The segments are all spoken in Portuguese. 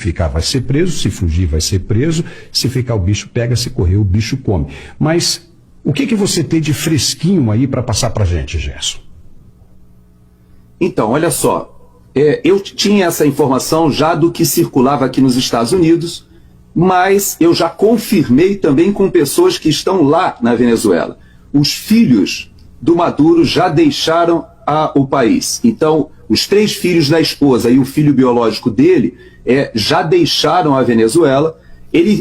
ficar vai ser preso, se fugir vai ser preso, se ficar o bicho pega, se correr o bicho come. Mas o que você tem de fresquinho aí para passar para a gente, Gerson? Então, olha só, eu tinha essa informação já do que circulava aqui nos Estados Unidos, mas eu já confirmei também com pessoas que estão lá na Venezuela. Os filhos do Maduro já deixaram o país. Então, os 3 filhos da esposa e o filho biológico dele já deixaram a Venezuela.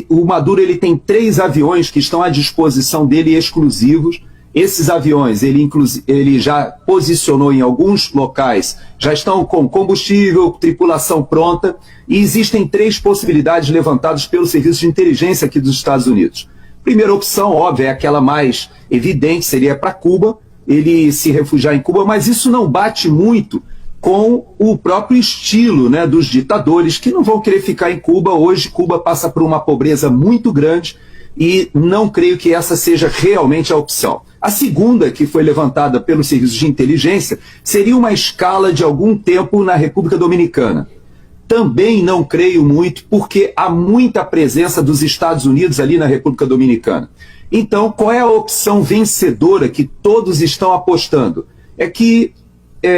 O Maduro tem 3 aviões que estão à disposição dele exclusivos. Esses aviões, ele já posicionou em alguns locais, já estão com combustível, tripulação pronta, e existem 3 possibilidades levantadas pelo Serviço de Inteligência aqui dos Estados Unidos. Primeira opção, óbvia, é aquela mais evidente, seria para Cuba, ele se refugiar em Cuba, mas isso não bate muito com o próprio estilo, né, dos ditadores, que não vão querer ficar em Cuba. Hoje, Cuba passa por uma pobreza muito grande, e não creio que essa seja realmente a opção. A segunda, que foi levantada pelo Serviço de Inteligência, seria uma escala de algum tempo na República Dominicana. Também não creio muito, porque há muita presença dos Estados Unidos ali na República Dominicana. Então, qual é a opção vencedora que todos estão apostando? É que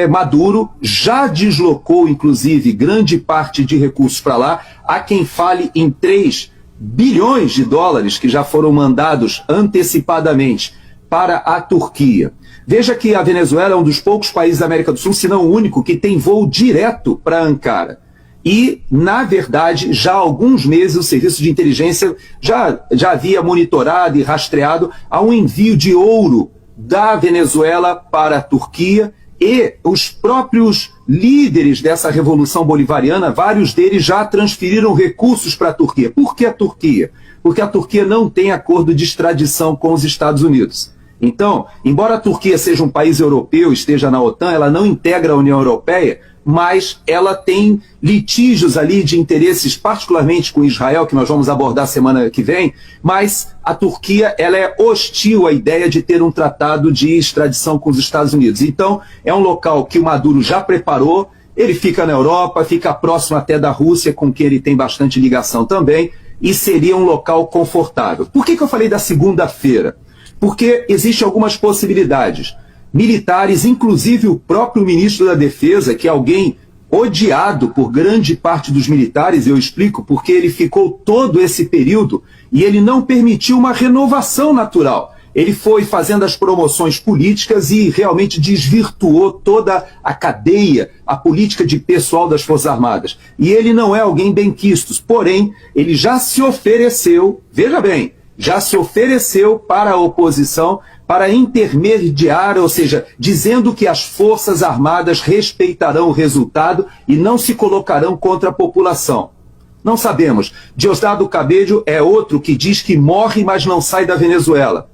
Maduro já deslocou, inclusive, grande parte de recursos para lá. Há quem fale em 3 bilhões de dólares que já foram mandados antecipadamente para a Turquia. Veja que a Venezuela é um dos poucos países da América do Sul, se não o único, que tem voo direto para Ankara. E, na verdade, já há alguns meses o Serviço de Inteligência já havia monitorado e rastreado a um envio de ouro da Venezuela para a Turquia, e os próprios líderes dessa revolução bolivariana, vários deles já transferiram recursos para a Turquia. Por que a Turquia? Porque a Turquia não tem acordo de extradição com os Estados Unidos. Então, embora a Turquia seja um país europeu, esteja na OTAN, ela não integra a União Europeia, mas ela tem litígios ali de interesses, particularmente com Israel, que nós vamos abordar semana que vem, mas a Turquia ela é hostil à ideia de ter um tratado de extradição com os Estados Unidos. Então, é um local que o Maduro já preparou, ele fica na Europa, fica próximo até da Rússia, com quem ele tem bastante ligação também, e seria um local confortável. Por que eu falei da segunda-feira? Porque existem algumas possibilidades. Militares, inclusive o próprio ministro da Defesa, que é alguém odiado por grande parte dos militares, eu explico, porque ele ficou todo esse período e ele não permitiu uma renovação natural. Ele foi fazendo as promoções políticas e realmente desvirtuou toda a cadeia, a política de pessoal das Forças Armadas. E ele não é alguém benquisto, porém, ele já se ofereceu, veja bem, já se ofereceu para a oposição para intermediar, ou seja, dizendo que as Forças Armadas respeitarão o resultado e não se colocarão contra a população. Não sabemos. Diosdado Cabello é outro que diz que morre, mas não sai da Venezuela.